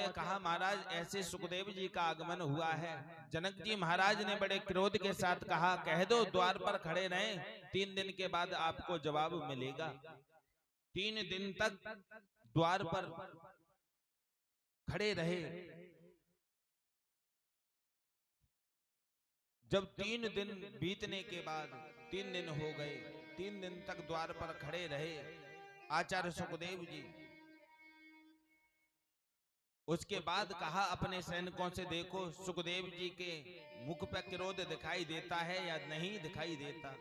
पहुंचे, कहा महाराज ऐसे सुखदेव जी का आगमन हुआ है। जनक जी महाराज ने बड़े क्रोध के साथ कहा, कह दो द्वार पर खड़े रहें, 3 दिन के बाद आपको जवाब मिलेगा। 3 दिन तक द्वार पर खड़े रहे। जब 3 दिन बीतने के बाद 3 दिन हो गए, 3 दिन तक द्वार पर खड़े रहे आचार्य सुखदेव जी। उसके बाद कहा अपने सैनिकों से, देखो सुखदेव जी के मुख पर क्रोध दिखाई देता है या नहीं दिखाई देता।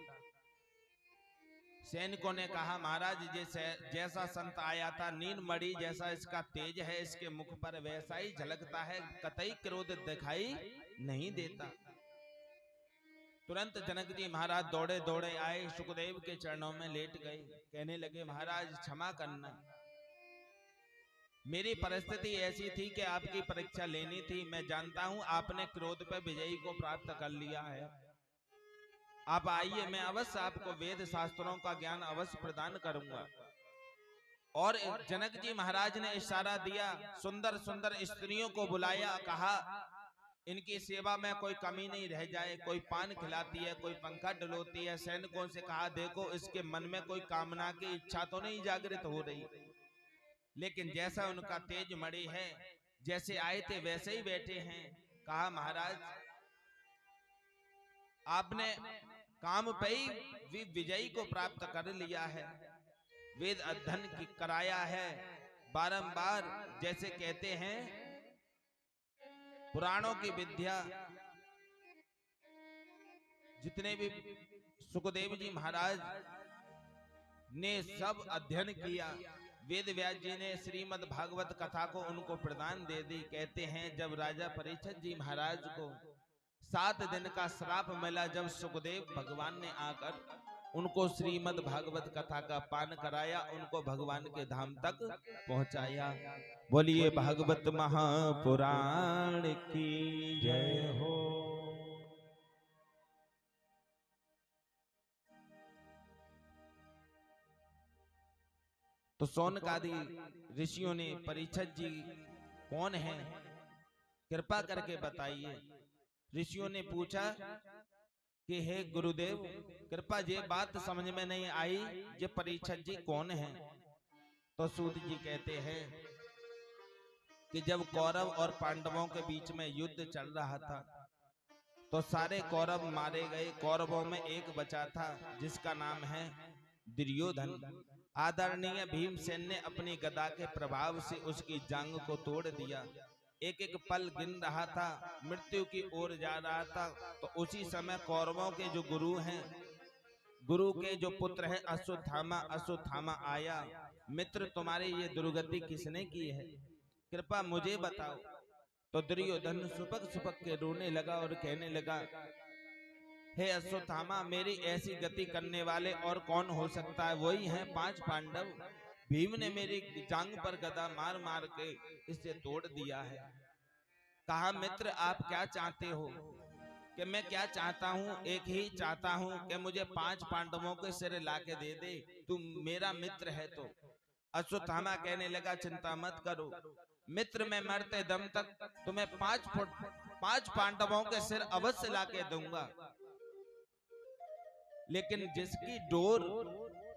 सैनिकों ने कहा महाराज जैसा संत आया था, नील मणि जैसा इसका तेज है, इसके मुख पर वैसा ही झलकता है, कतई क्रोध दिखाई नहीं देता। तुरंत जनक जी महाराज दौड़े दौड़े आए, सुखदेव के चरणों में लेट गए। कहने लगे महाराज क्षमा करना, मेरी परिस्थिति ऐसी थी कि आपकी परीक्षा लेनी थी। मैं जानता हूं आपने क्रोध पर विजयी को प्राप्त कर लिया है। आप आइए, मैं अवश्य आपको वेद शास्त्रों का ज्ञान अवश्य प्रदान करूंगा। और जनक जी महाराज ने इशारा दिया, सुंदर सुंदर स्त्रियों को बुलाया, कहा इनकी सेवा में कोई कमी नहीं रह जाए। कोई पान खिलाती है, कोई पंखा डुलोती है। सैनिकों से कहा, देखो इसके मन में कोई कामना की इच्छा तो नहीं जागृत हो रही, लेकिन जैसा उनका तेज मणि है, जैसे आए थे वैसे ही बैठे हैं। कहा महाराज आपने काम पे ही विजयी को प्राप्त कर लिया है, वेद अध्ययन की कराया है बारंबार। जैसे कहते हैं पुराणों की विद्या जितने भी सुखदेव जी महाराज ने सब अध्ययन किया। वेद व्यास जी ने श्रीमद् भागवत कथा को उनको प्रदान दे दी। कहते हैं जब राजा परीक्षित जी महाराज को 7 दिन का श्राप मिला, जब सुखदेव भगवान ने आकर उनको श्रीमद् भागवत कथा का पान कराया, उनको भगवान के धाम तक पहुंचाया। बोलिए भागवत महापुराण की जय हो। तो शौनकादि ऋषियों ने परीक्षित जी कौन है, कृपा करके बताइए। ऋषियों ने पूछा कि हे गुरुदेव, कृपा ये बात समझ में नहीं आई, ये परीक्षित जी कौन है। तो सूत जी कहते हैं कि जब कौरव और पांडवों के बीच में युद्ध चल रहा था तो सारे कौरव मारे गए। कौरवों में एक बचा था जिसका नाम है दुर्योधन। आदरणीय भीमसेन ने अपनी गदा के प्रभाव से उसकी जांग को तोड़ दिया। एक एक पल गिन रहा था, मृत्यु की ओर जा रहा था। तो उसी समय कौरवों के जो गुरु हैं, गुरु के जो पुत्र है अश्वत्थामा आया, मित्र तुम्हारी ये दुर्गति किसने की है, कृपा मुझे बताओ। तो दुर्योधन सुपक सुपक के रोने लगा और कहने लगा, हे अश्वत्थामा, मेरी ऐसी गति करने वाले और कौन हो सकता है, वही हैं 5 पांडव। भीम ने मेरी जांग पर गदा मार मार के इसे तोड़ दिया है। कहा मित्र आप क्या चाहते हो? कि मैं क्या चाहता हूँ, एक ही चाहता हूँ कि मुझे 5 पांडवों के सिर लाके दे दे, तुम मेरा मित्र है तो। अश्वत्थामा कहने लगा, चिंता मत करो मित्र, मैं मरते दम तक तुम्हें 5 पांडवों के सिर अवश्य लाके दूंगा। लेकिन जिसकी डोर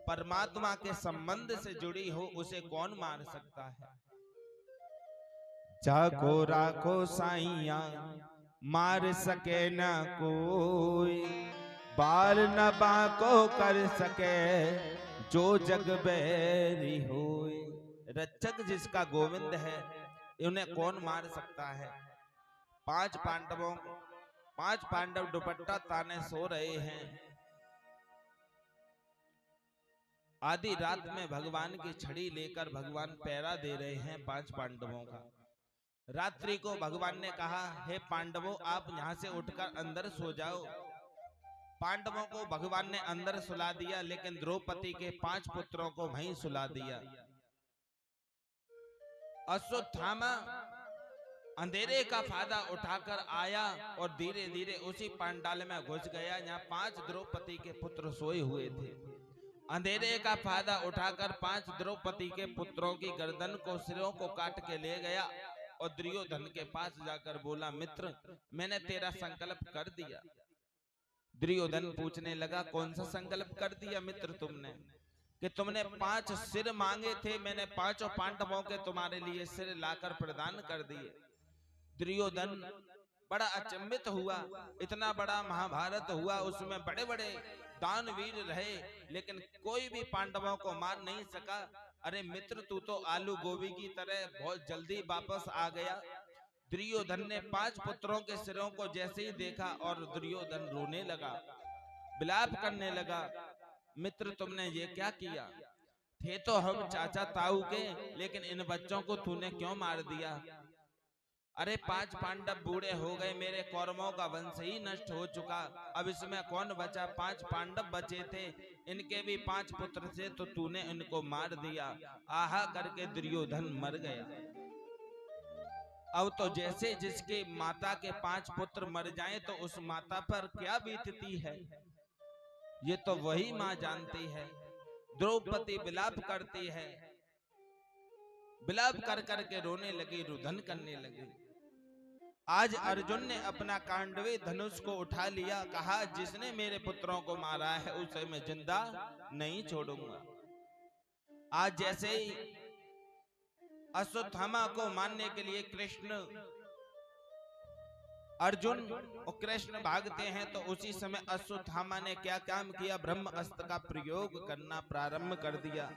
परमात्मा के संबंध से जुड़ी हो उसे कौन मार सकता है। जाको राखो साइया, मार सके न कोई, बाल न बाको कर सके जो जग बैरी होए। रक्षक जिसका गोविंद है, उन्हें कौन मार सकता है। 5 पांडव दुपट्टा ताने सो रहे हैं। आधी रात में भगवान की छड़ी लेकर भगवान पहरा दे रहे हैं 5 पांडवों का। रात्रि को भगवान ने कहा, हे पांडवों आप यहां से उठकर अंदर सो जाओ। पांडवों को भगवान ने अंदर सुला दिया, लेकिन द्रौपदी के 5 पुत्रों को वहीं सुला दिया। अश्वत्थामा अंधेरे का फायदा उठाकर आया और धीरे धीरे उसी पांडाल में घुस गया जहां 5 द्रौपदी के पुत्र सोए हुए थे। अंधेरे का फायदा उठाकर 5 द्रौपदी के पुत्रों की गर्दन को, सिरों को काट के ले गया और दुर्योधन के पास जाकर बोला, मित्र मैंने तेरा संकल्प कर दिया। दुर्योधन पूछने लगा, कौन सा संकल्प कर दिया मित्र तुमने? कि तुमने 5 सिर मांगे थे, मैंने 5 पांडवों के तुम्हारे लिए सिर लाकर प्रदान कर दिए। दुर्योधन बड़ा अचंभित हुआ, इतना बड़ा महाभारत हुआ, उसमें बड़े बड़े दानवीर रहे, लेकिन कोई भी पांडवों को मार नहीं सका। अरे मित्र, तू तो आलू गोभी की तरह बहुत जल्दी वापस आ गया। दुर्योधन ने 5 पुत्रों के सिरों को जैसे ही देखा और दुर्योधन रोने लगा, विलाप करने लगा, मित्र तुमने ये क्या किया? थे तो हम चाचा ताऊ के, लेकिन इन बच्चों को तूने क्यों मार दिया? अरे 5 पांडव बूढ़े हो गए, मेरे कौरवों का वंश ही नष्ट हो चुका, अब इसमें कौन बचा? 5 पांडव बचे थे, इनके भी 5 पुत्र थे, तो तूने इनको मार दिया। आहा करके दुर्योधन मर गया। अब तो जैसे जिसके माता के 5 पुत्र मर जाएं तो उस माता पर क्या बीतती है, ये तो वही माँ जानती है। द्रौपदी विलाप करती है, विलाप कर करके रोने लगी, रुदन करने लगी। आज अर्जुन ने अपना कांडवे धनुष को उठा लिया, कहा जिसने मेरे पुत्रों को मारा है उसे मैं जिंदा नहीं छोड़ूंगा। आज जैसे ही अश्वत्थामा को मारने के लिए अर्जुन और कृष्ण भागते हैं, तो उसी समय अश्वत्थामा ने क्या काम किया? ब्रह्म अस्त्र का प्रयोग करना प्रारंभ कर दिया।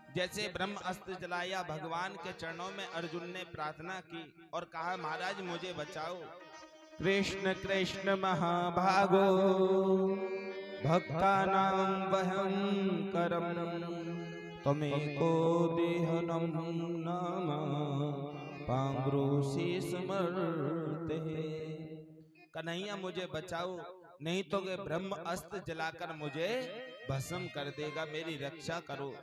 जैसे ब्रह्म अस्त्र चलाया, भगवान के चरणों में अर्जुन ने प्रार्थना की और कहा, महाराज मुझे बचाओ। कृष्ण कृष्ण महाभागो भक्तानां भयंकरम त्वमेको देहनम नाम पांगुरोसी समर्ते। कन्हैया मुझे बचाओ, नहीं तो के ब्रह्म अस्त्र जलाकर मुझे भस्म कर देगा, मेरी रक्षा करो।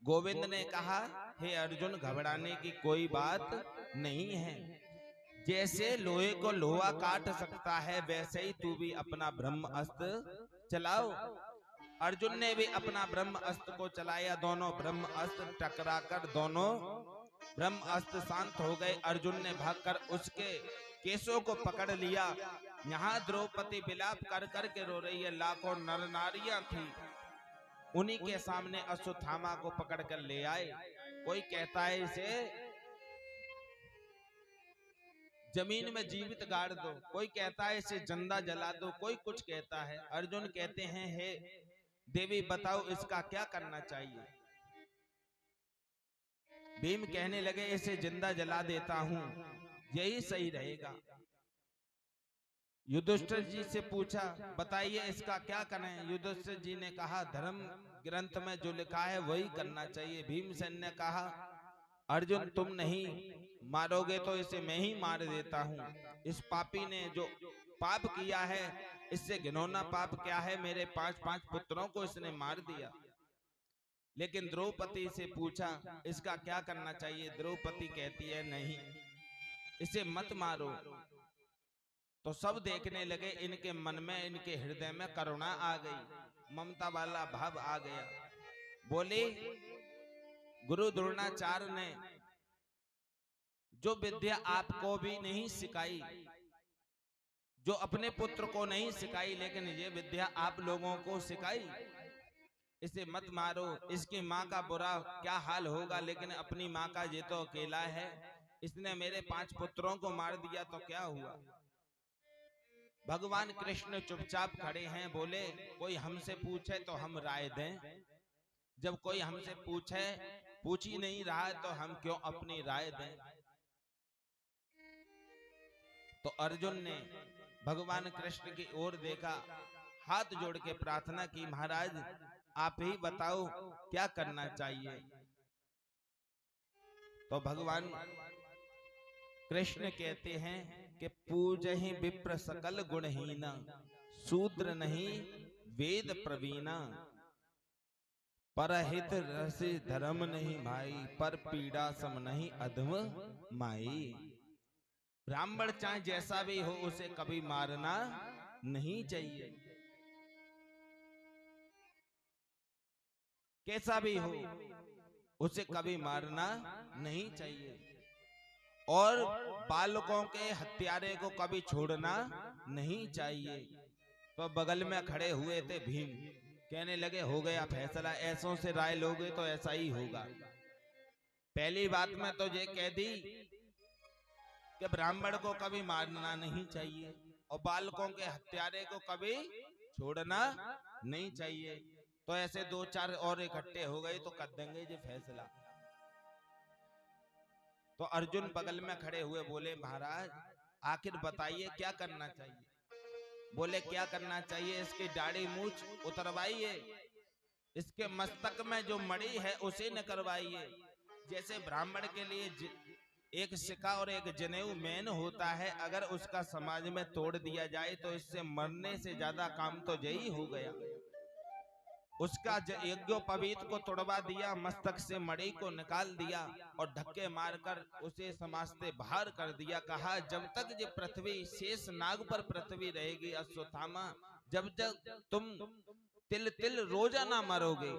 गोविंद ने कहा, हे अर्जुन घबराने की कोई बात नहीं है, जैसे लोहे को लोहा काट सकता है वैसे ही तू भी अपना ब्रह्म अस्त्र चलाओ। अर्जुन ने भी अपना ब्रह्म अस्त्र को चलाया, दोनों ब्रह्म अस्त्र टकराकर दोनों ब्रह्म अस्त्र शांत हो गए। अर्जुन ने भागकर उसके केसों को पकड़ लिया। यहाँ द्रौपदी विलाप कर कर के रो रही है, लाखों नर नारियां थी, उन्हीं के सामने अश्वत्थामा को पकड़ कर ले आए। कोई कहता है इसे जमीन में जीवित गाड़ दो, कोई कहता है इसे जिंदा जला दो, कोई कुछ कहता है। अर्जुन कहते हैं, हे देवी बताओ इसका क्या करना चाहिए? भीम कहने लगे, इसे जिंदा जला देता हूं, यही सही रहेगा। युधिष्ठिर जी से पूछा, बताइए इसका क्या करें? युधिष्ठिर जी ने कहा, धर्म ग्रंथ में जो लिखा है वही करना चाहिए। भीमसेन ने कहा, अर्जुन तुम नहीं मारोगे तो इसे मैं ही मार देता हूं। इस पापी ने जो पाप किया है, इससे घिनौना पाप क्या है? मेरे 5 पुत्रों को इसने मार दिया। लेकिन द्रौपदी से पूछा, इसका क्या करना चाहिए? द्रौपदी कहती है, नहीं इसे मत मारो। तो सब देखने लगे, इनके मन में, इनके हृदय में करुणा आ गई, ममता वाला भाव आ गया। बोले, गुरु द्रोणाचार्य ने जो विद्या आपको भी नहीं सिखाई, जो अपने पुत्र को नहीं सिखाई, लेकिन ये विद्या आप लोगों को सिखाई, इसे मत मारो। इसकी माँ का बुरा क्या हाल होगा, लेकिन अपनी माँ का ये तो अकेला है, इसने मेरे 5 पुत्रों को मार दिया तो क्या हुआ? भगवान कृष्ण चुपचाप खड़े हैं। बोले, कोई हमसे पूछे तो हम राय दें, जब कोई हमसे पूछ ही नहीं रहा है तो हम क्यों अपनी राय दें? तो अर्जुन ने भगवान कृष्ण की ओर देखा, हाथ जोड़ के प्रार्थना की, महाराज आप ही बताओ क्या करना चाहिए? तो भगवान कृष्ण कहते हैं कि पूजहि विप्र सकल गुणहीना, शूद्र नहीं वेद प्रवीणा, परहित रसि धर्म नहीं भाई, पर पीड़ा सम नहीं अधम माई। ब्राह्मण चाहे जैसा भी हो उसे कभी मारना नहीं चाहिए, कैसा भी हो उसे कभी मारना नहीं चाहिए। और बालकों के हत्यारे को कभी छोड़ना नहीं चाहिए। तो बगल में खड़े हुए थे भीम, कहने लगे हो गया फैसला, ऐसों से राय लोगे तो ऐसा ही होगा। पहली बात में तो ये कह दी कि ब्राह्मण को कभी मारना नहीं चाहिए और बालकों के हत्यारे को कभी छोड़ना नहीं चाहिए। तो ऐसे दो चार और इकट्ठे हो गए तो कर देंगे ये फैसला। तो अर्जुन बगल में खड़े हुए बोले महाराज आखिर बताइए क्या करना चाहिए। बोले क्या करना चाहिए, इसकी दाढ़ी मूछ उतरवाइए, इसके मस्तक में जो मणि है उसे न करवाइए। जैसे ब्राह्मण के लिए एक सिक्का और एक जनेऊ मेन होता है, अगर उसका समाज में तोड़ दिया जाए तो इससे मरने से ज्यादा काम तो यही हो गया। उसका यज्ञोपवीत को तोड़वा दिया, मस्तक से मणि को निकाल दिया और धक्के मारकर उसे समाज से बाहर कर दिया। कहा जब तक ये पृथ्वी शेष नाग पर पृथ्वी रहेगी अश्वत्थामा, जब तक तुम तिल तिल रोजाना मरोगे।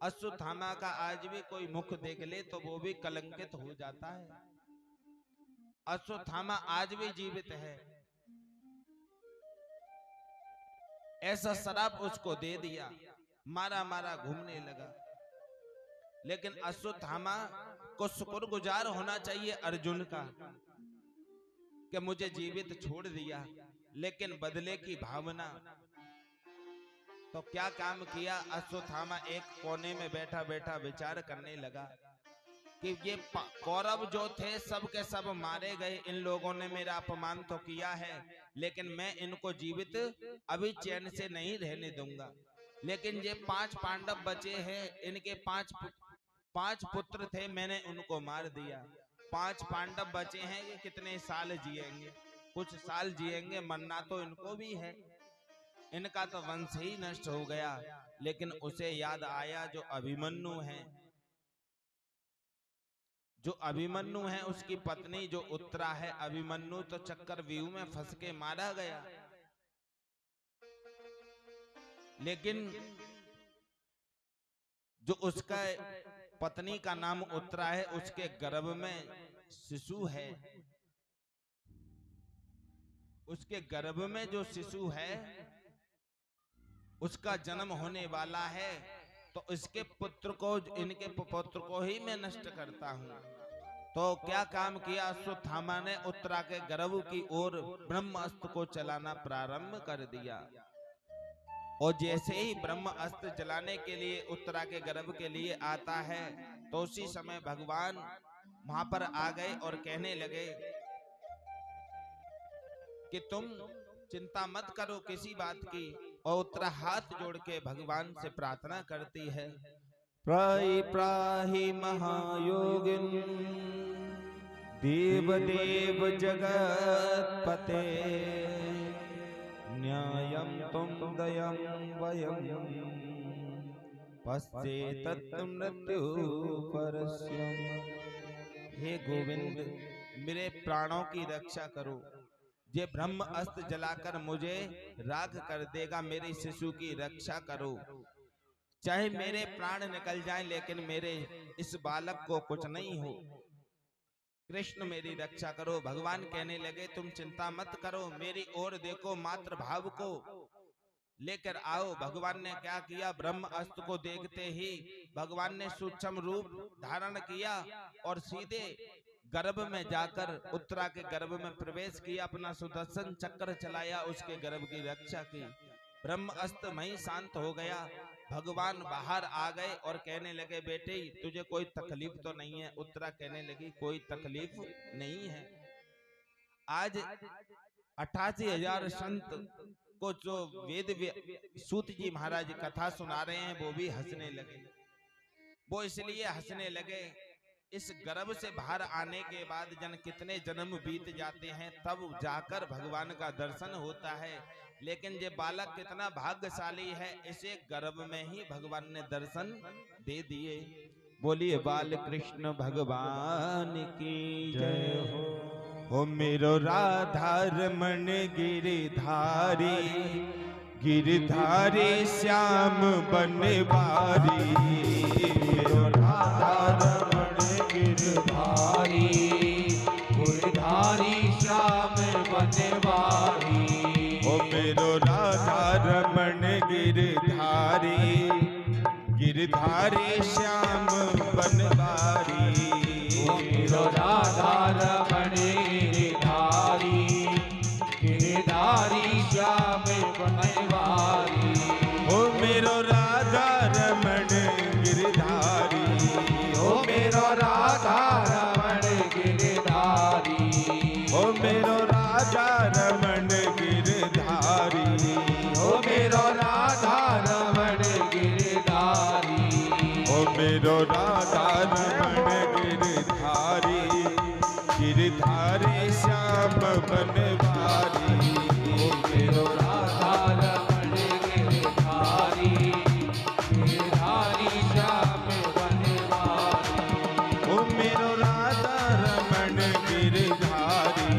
अश्वत्थामा का आज भी कोई मुख देख ले तो वो भी कलंकित हो जाता है। अश्वत्थामा आज भी जीवित है। ऐसा शराप उसको दे दिया, मारा मारा घूमने लगा। लेकिन अश्वत्थामा को शुक्रगुजार होना चाहिए अर्जुन का कि मुझे जीवित छोड़ दिया, लेकिन बदले की भावना। तो क्या काम किया अश्वत्थामा, एक कोने में बैठा बैठा विचार करने लगा कि ये कौरव जो थे सब के सब मारे गए, इन लोगों ने मेरा अपमान तो किया है, लेकिन मैं इनको जीवित अभी चैन से नहीं रहने दूंगा। लेकिन ये 5 पांडव बचे हैं, इनके 5 पुत्र थे, मैंने उनको मार दिया। 5 पांडव बचे हैं, ये कितने साल जिएंगे? कुछ साल जिएंगे, मरना तो इनको भी है, इनका तो वंश ही नष्ट हो गया। लेकिन उसे याद आया जो अभिमन्यु है, जो अभिमन्यु है उसकी पत्नी जो उत्तरा है, अभिमन्यु तो चक्रव्यूह में फंस के मारा गया। लेकिन जो उसका पत्नी का नाम उत्तरा है, उसके गर्भ में शिशु है, उसके गर्भ में जो शिशु है उसका जन्म होने वाला है, तो इसके पुत्र को, इनके पुत्र को ही मैं नष्ट करता हूं। तो क्या काम किया अश्वत्थामा ने, उत्तरा के गर्भ की ओर ब्रह्मास्त्र को चलाना प्रारंभ कर दिया। और जैसे ही ब्रह्मास्त्र चलाने के लिए उत्तरा के गर्भ के लिए आता है, तो उसी समय भगवान वहां पर आ गए और कहने लगे कि तुम चिंता मत करो किसी बात की। और उत्तरा हाथ जोड़ के भगवान से प्रार्थना करती है, प्राहि प्राहि महायोगिन देव देव जगतपते न्यायं तुम दयं वयं पश्चेत मृत्यु परस्यम्। हे गोविंद मेरे प्राणों की रक्षा करो, ये ब्रह्म अस्त्र जलाकर मुझे राख कर देगा, मेरे शिशु की रक्षा करो। चाहे मेरे प्राण निकल जाएं, लेकिन मेरे इस बालक को कुछ नहीं हो। कृष्ण मेरी रक्षा करो। भगवान कहने लगे तुम चिंता मत करो, मेरी ओर देखो, मातृ भाव को लेकर आओ। भगवान ने क्या किया, ब्रह्म अस्त्र को देखते ही भगवान ने सूक्ष्म रूप धारण किया और सीधे गर्भ में जाकर उत्तरा के गर्भ में प्रवेश किया, अपना सुदर्शन चक्र चलाया, उसके गर्भ की रक्षा की। ब्रह्म अस्त्र वहीं शांत हो गया। भगवान बाहर आ गए और कहने लगे बेटे तुझे कोई तकलीफ तो नहीं है? उत्तरा कहने लगी कोई तकलीफ नहीं है। आज 88,000 संत को जो वेद सूत जी महाराज कथा सुना रहे हैं वो भी हंसने लगे। वो इसलिए हंसने लगे, इस गर्भ से बाहर आने के बाद जन कितने जन्म बीत जाते हैं, तब जाकर भगवान का दर्शन होता है। लेकिन ये बालक कितना भाग्यशाली है, इसे गर्भ में ही भगवान ने दर्शन दे दिए। बोलिए बाल कृष्ण भगवान की जय हो मेरो राधा रमण गिरधारी, गिरधारी श्याम बनवारी, मेरो राधा रमण गिरधारी, बनवारी। ओ मेरो राधा रमण गिरधारी, गिरधारी श्याम बनवारी। ओ मेरो राधा रमण गिरधारी, गिरधारी श्याम बनवारी। ओ मेरो राधा रमण गिरधारी, ओ मेरो राधा रमण गिरधारी। ओ मेरो राधा रमण गिरधारी, ओ मेरो राधा रमण गिरधारी। ओ मेरो राधा रमण गिरधारी, गिरधारी श्याम बनवारी। ओ मेरो राधा रमण गिरधारी, गिरधारी श्याम बनवारी। ओ मेरो राधा रमण गिरधारी,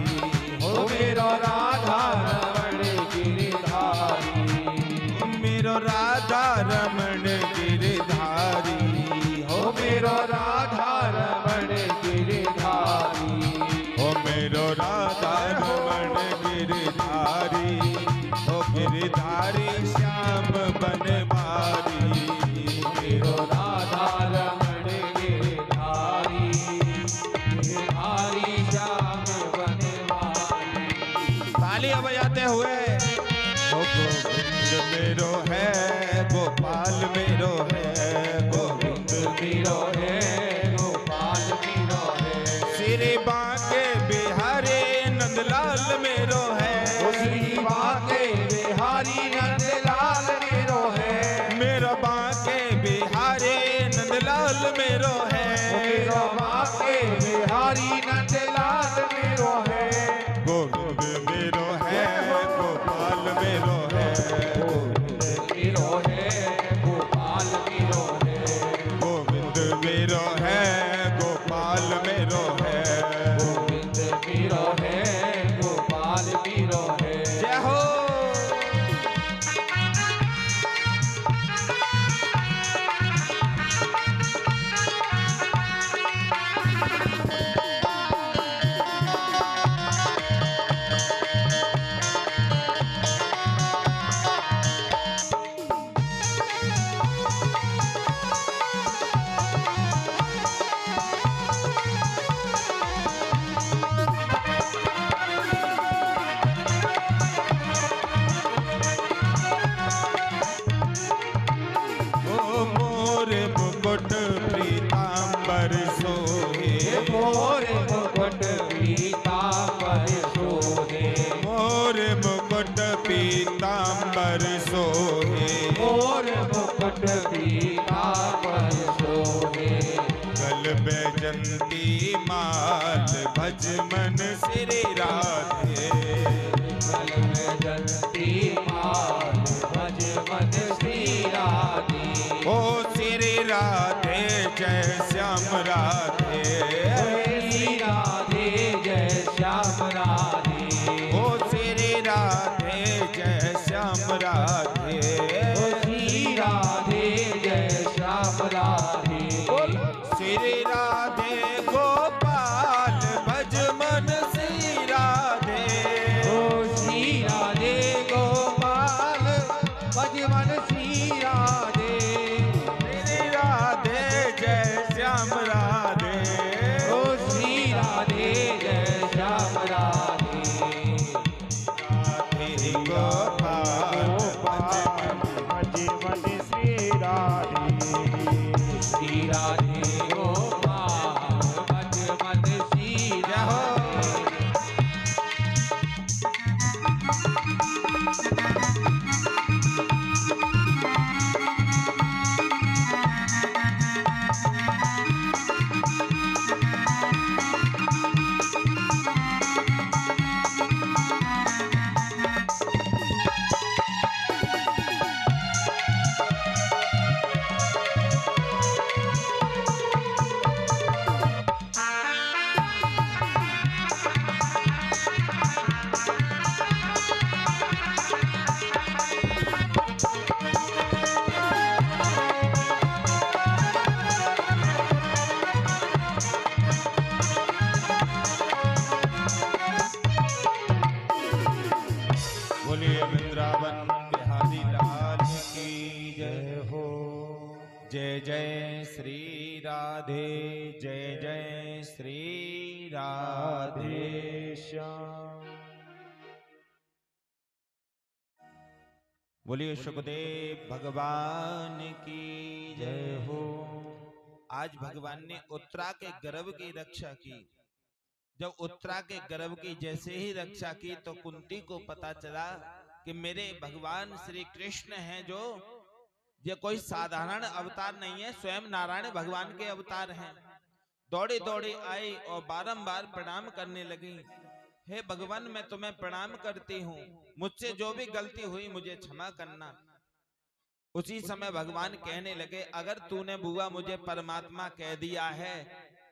ओ मेरो राधा रमण गिरधारी। ओ मेरो राधा रमण गिरधारी, ओ मेरो राधा रमण गिरधारी। ओ मेरो राधा रमण गिरधारी, ओ गिरधारी श्याम बनवारी। मेरो राधा रमण गिरधारी, गिरधारी श्याम बनवारी। तालियां बजाते हुए ओ गोविंद मेरो है, गोपाल मेरो है, गोविंद मेरो है, गोपाल मेरो है। श्री बांके बिहारी नंदलाल मेरो है। ओ श्री बांके बिहारी नंदलाल मेरो है। मेरा बांके बिहारी नंदलाल मेरो है। ओ मेरो बांके बिहारी नंदलाल मेरो है। गोविंद मेरो है, गोपाल मेरो है, गोविंद मेरो है, गोपाल मेरो है। गोविंद मेरो है, गोपाल मेरो है। गोविंद मेरो है, गोपाल मेरो है। जय हो। ओ मोर मुकुट पीतांबर सोहे, मोर मुकुट पीतांबर सोहे। मोर मुकुट पीतांबर सोहे। मोर मुकुट पीतांबर सोहे। गल बैजंती माल भज मन श्री राधे। गल में जलती माल भज मन श्री राधे। ओ श्री राधे जय श्याम राधे। श्री राधे जय श्याम राधे। ओ श्री राधे जय श्याम राधे। ओ श्री राधे जय श्याम राधे। श्री राधे गोपाल भज मन श्री राधे श्याम। बोलिए सुखदेव भगवान की जय हो। आज भगवान ने उत्तरा के गर्भ की रक्षा की। जब उत्तरा के गर्भ की जैसे ही रक्षा की तो कुंती को पता चला कि मेरे भगवान श्री कृष्ण हैं, जो ये कोई साधारण अवतार नहीं है, स्वयं नारायण भगवान के अवतार हैं। दौड़े दौड़े आई और बारंबार प्रणाम करने लगी। हे भगवान, मैं तुम्हें प्रणाम करती हूँ, मुझसे जो भी गलती हुई मुझे क्षमा करना। उसी समय भगवान कहने लगे, अगर तूने बुआ मुझे परमात्मा कह दिया है,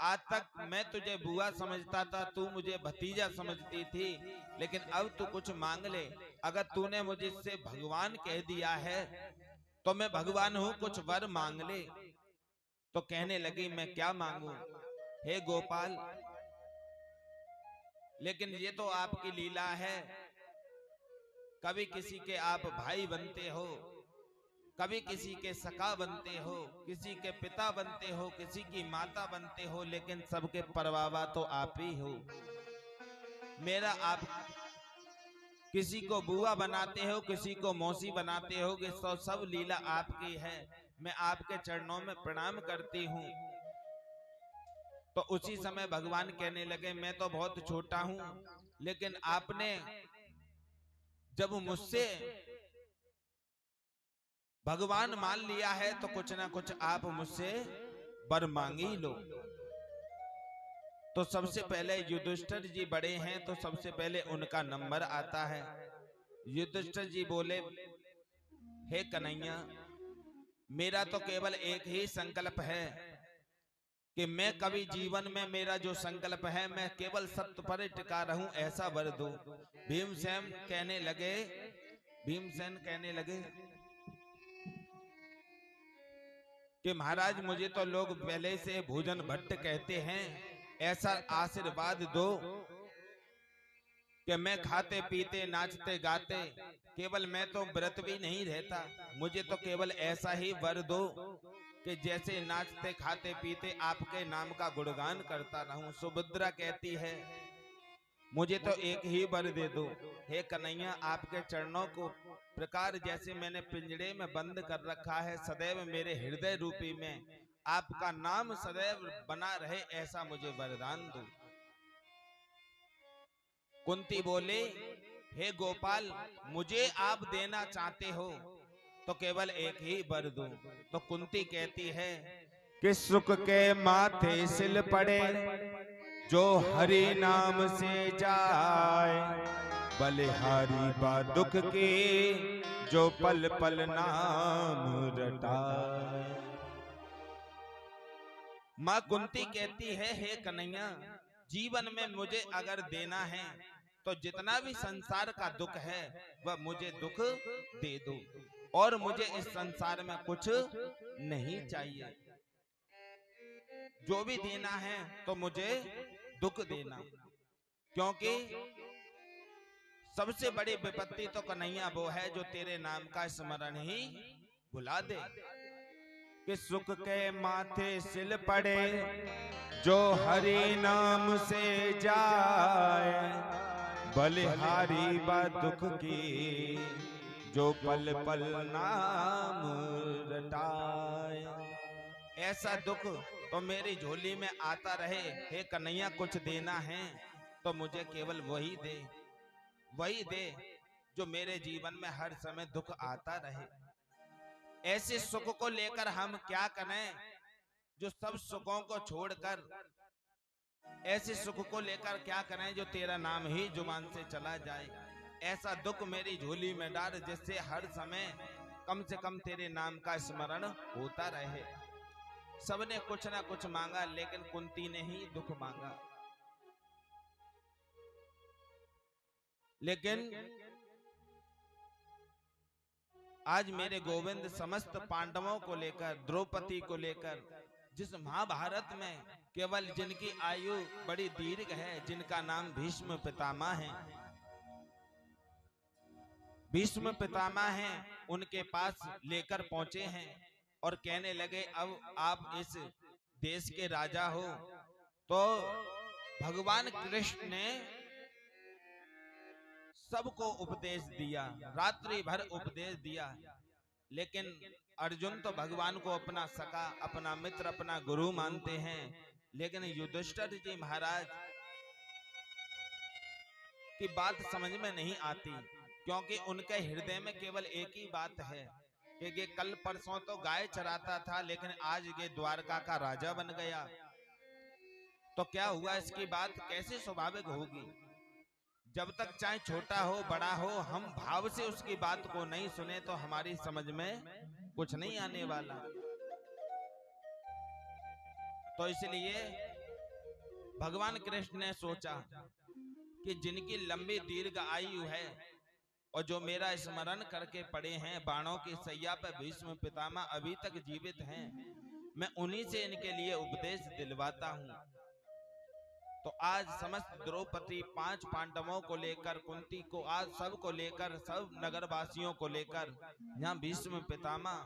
आज तक मैं तुझे बुआ समझता था, तू मुझे भतीजा समझती थी, लेकिन अब तू कुछ मांग ले। अगर तूने मुझसे भगवान कह दिया है तो मैं भगवान हूँ, कुछ वर मांग ले। तो कहने लगी, मैं क्या मांगू हे गोपाल, लेकिन ये तो आपकी लीला है। कभी किसी के आप भाई बनते हो, कभी किसी के सखा बनते हो, किसी के पिता बनते हो, किसी की माता बनते हो, लेकिन सबके परवावा तो आप ही हो। मेरा आप किसी को बुआ बनाते हो, किसी को मौसी बनाते हो, तो सब लीला आपकी है। मैं आपके चरणों में प्रणाम करती हूँ। तो उसी समय भगवान कहने लगे, मैं तो बहुत छोटा हूं, लेकिन आपने जब मुझसे भगवान मान लिया है तो कुछ ना कुछ आप मुझसे वर मांगी लो। तो सबसे पहले युधिष्ठिर जी बड़े हैं, तो सबसे पहले उनका नंबर आता है। युधिष्ठिर जी बोले, हे कन्हैया, मेरा तो केवल एक ही संकल्प है कि मैं कभी जीवन में, मेरा जो संकल्प है, मैं केवल सत्य पर टिका रहूं, ऐसा वर दो। भीमसेन कहने लगे कि महाराज, मुझे तो लोग पहले से भोजन भट्ट कहते हैं, ऐसा आशीर्वाद दो कि मैं खाते पीते नाचते गाते, केवल मैं तो व्रत भी नहीं रहता, मुझे तो केवल ऐसा ही वर दो कि जैसे नाचते खाते पीते आपके नाम का गुणगान करता रहूं। सुभद्रा कहती है, मुझे तो एक ही वर दे दो। हे कन्हैया, आपके चरणों को प्रकार जैसे मैंने पिंजड़े में बंद कर रखा है, सदैव मेरे हृदय रूपी में आपका नाम सदैव बना रहे, ऐसा मुझे वरदान दो। कुंती बोले, हे गोपाल, मुझे आप देना चाहते हो तो केवल एक ही वर दो। तो कुंती कहती है कि सुख के माथे सिल पड़े, जो हरि नाम से जाए, बलिहारी बा दुख की, जो पल पल नाम रटाए। मां कुंती कहती है, हे कन्हैया, जीवन में मुझे अगर देना है तो जितना भी संसार का दुख है वह मुझे दुख दे दो, और मुझे इस संसार में कुछ नहीं चाहिए। जो भी देना है तो मुझे दुख देना, क्योंकि सबसे बड़ी विपत्ति तो कन्हैया वो है जो तेरे नाम का स्मरण ही भुला दे। कि सुख के माथे सिल पड़े, जो हरि नाम से जाए, बलिहारी बा दुख की, जो पल पल नाम रटाए। ऐसा दुख तो मेरी झोली में आता रहे, हे कन्हैया, कुछ देना है तो मुझे केवल वही दे जो मेरे जीवन में हर समय दुख आता रहे। ऐसे सुख को लेकर हम क्या करें जो सब सुखों को छोड़कर, ऐसे सुख को लेकर क्या करें जो तेरा नाम ही जुबान से चला जाए। ऐसा दुख मेरी झोली में डाल जिससे हर समय कम से कम तेरे नाम का स्मरण होता रहे। सबने कुछ ना कुछ मांगा, लेकिन कुंती ने ही दुख मांगा। लेकिन आज मेरे गोविंद समस्त पांडवों को लेकर, द्रौपदी को लेकर, जिस महाभारत में केवल जिनकी आयु बड़ी दीर्घ है, जिनका नाम भीष्म पितामह है, भीष्म पितामह हैं, उनके पास लेकर पहुंचे हैं और कहने लगे, अब आप इस देश के राजा हो तो भगवान कृष्ण ने सबको उपदेश दिया, रात्रि भर उपदेश दिया, लेकिन अर्जुन तो भगवान को अपना सखा, अपना मित्र, अपना गुरु मानते हैं। लेकिन युधिष्ठिर जी महाराज की बात समझ में नहीं आती, क्योंकि उनके हृदय में केवल एक ही बात है कि ये कल परसों तो गाय चराता था, लेकिन आज ये द्वारका का राजा बन गया, तो क्या हुआ, इसकी बात कैसे स्वाभाविक होगी। जब तक चाहे छोटा हो बड़ा हो, हम भाव से उसकी बात को नहीं सुने तो हमारी समझ में कुछ नहीं आने वाला। तो इसलिए भगवान कृष्ण ने सोचा कि जिनकी लंबी दीर्घ आयु है और जो मेरा स्मरण करके पड़े हैं, बाणों की सैया पर भीष्म पितामह अभी तक जीवित हैं, मैं उन्हीं से इनके लिए उपदेश दिलवाता हूं। तो आज समस्त द्रौपदी, 5 पांडवों को लेकर, कुंती को, आज सबको लेकर, सब नगरवासियों को लेकर यहाँ भीष्म पितामह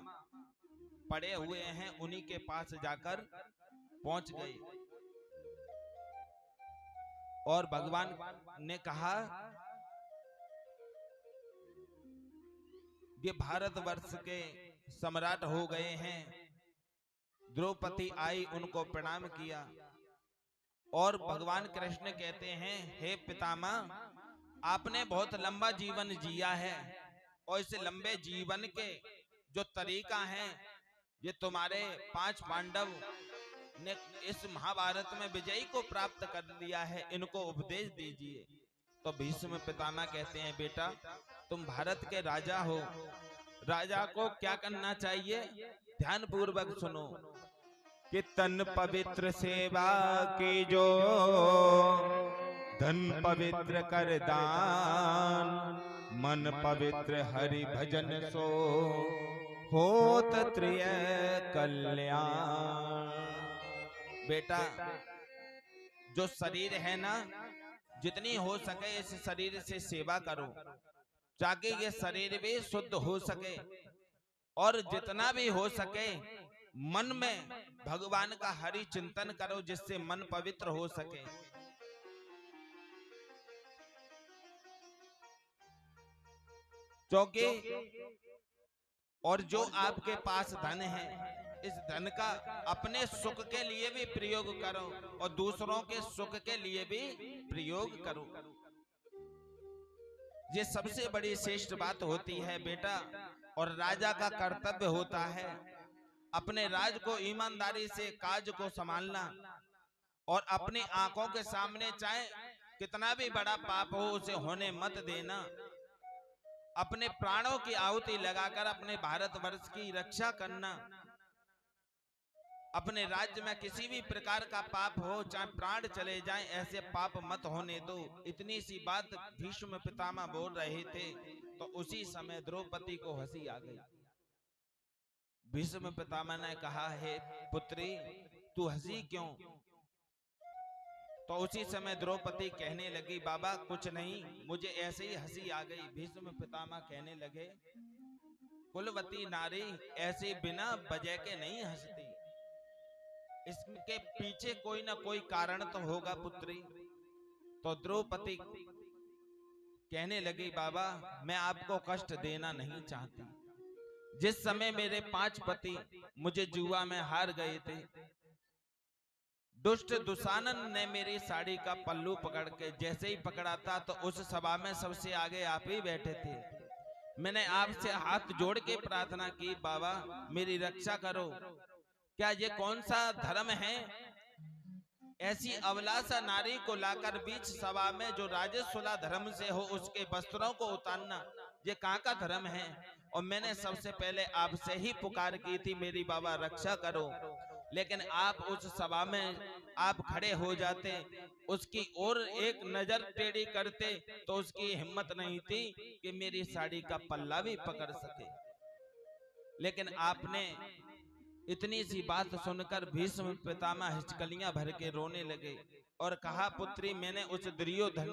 पड़े हुए हैं, उन्हीं के पास जाकर पहुंच गए। और भगवान ने कहा ये भारतवर्ष के सम्राट हो गए हैं। द्रौपदी आई, उनको प्रणाम किया और भगवान कृष्ण कहते हैं, हे पितामह, आपने बहुत लंबा जीवन जिया है और इस लंबे जीवन के जो तरीका है, ये तुम्हारे 5 पांडव ने इस महाभारत में विजयी को प्राप्त कर लिया है, इनको उपदेश दीजिए। तो भीष्म पितामह कहते हैं, बेटा तुम भारत के राजा हो, राजा को क्या करना चाहिए, ध्यान पूर्वक सुनो कि तन पवित्र सेवा की जो, धन पवित्र कर दान, मन पवित्र हरि भजन सो, होत त्रिय कल्याण। बेटा जो शरीर है ना, जितनी हो सके इस शरीर से सेवा करो, ताकि ये शरीर भी शुद्ध हो सके, और जितना भी हो सके मन में भगवान का हरि चिंतन करो, जिससे मन पवित्र हो सके। क्योंकि और जो आपके पास धन है, इस धन का अपने सुख के लिए भी प्रयोग करो और दूसरों के सुख के लिए भी प्रयोग करो। ये सबसे बड़ी श्रेष्ठ बात होती है बेटा, और राजा का कर्तव्य होता है अपने राज को ईमानदारी से काज को संभालना, और अपनी आंखों के सामने चाहे कितना भी बड़ा पाप हो उसे होने मत देना। अपने प्राणों की आहुति लगाकर अपने भारतवर्ष की रक्षा करना। अपने राज्य में किसी भी प्रकार का पाप हो, चाहे प्राण चले जाएं, ऐसे पाप मत होने दो। इतनी सी बात भीष्म पितामह बोल रहे थे, तो उसी समय द्रौपदी को हंसी आ गई। भीष्म पितामह ने कहा, हे पुत्री तू हंसी क्यों? तो उसी समय द्रौपदी कहने लगी, बाबा कुछ नहीं, मुझे ऐसे ही हंसी आ गई। भीष्म पितामह कहने लगे, कुलवती नारी ऐसे बिना वजह के नहीं हंसती, इसके पीछे कोई ना कोई कारण तो होगा पुत्री। तो द्रौपदी कहने लगी, बाबा मैं आपको कष्ट देना नहीं चाहती। जिस समय मेरे 5 पति मुझे जुआ में हार गए थे, दुष्ट दुशानन ने मेरी साड़ी का पल्लू पकड़ के जैसे ही पकड़ा था, तो उस सभा में सबसे आगे आप ही बैठे थे। मैंने आपसे हाथ जोड़ के प्रार्थना की, बाबा मेरी रक्षा करो। क्या ये कौन सा धर्म है, ऐसी अवलासा नारी को लाकर बीच सभा में जो राजस्वला धर्म से हो उसके वस्त्रों को उतारना, ये कहाँ का धर्म है? और मैंने सबसे पहले आपसे ही पुकार की थी, मेरी बाबा रक्षा करो, लेकिन आप उस सभा में आप खड़े हो जाते, उसकी ओर एक नजर टेढ़ी करते, तो उसकी हिम्मत नहीं थी कि मेरी साड़ी का पल्ला भी पकड़ सके। लेकिन आपने इतनी सी बात सुनकर भीष्म पितामह हिचकलियां भर के रोने लगे और कहा, पुत्री मैंने उस दुर्योधन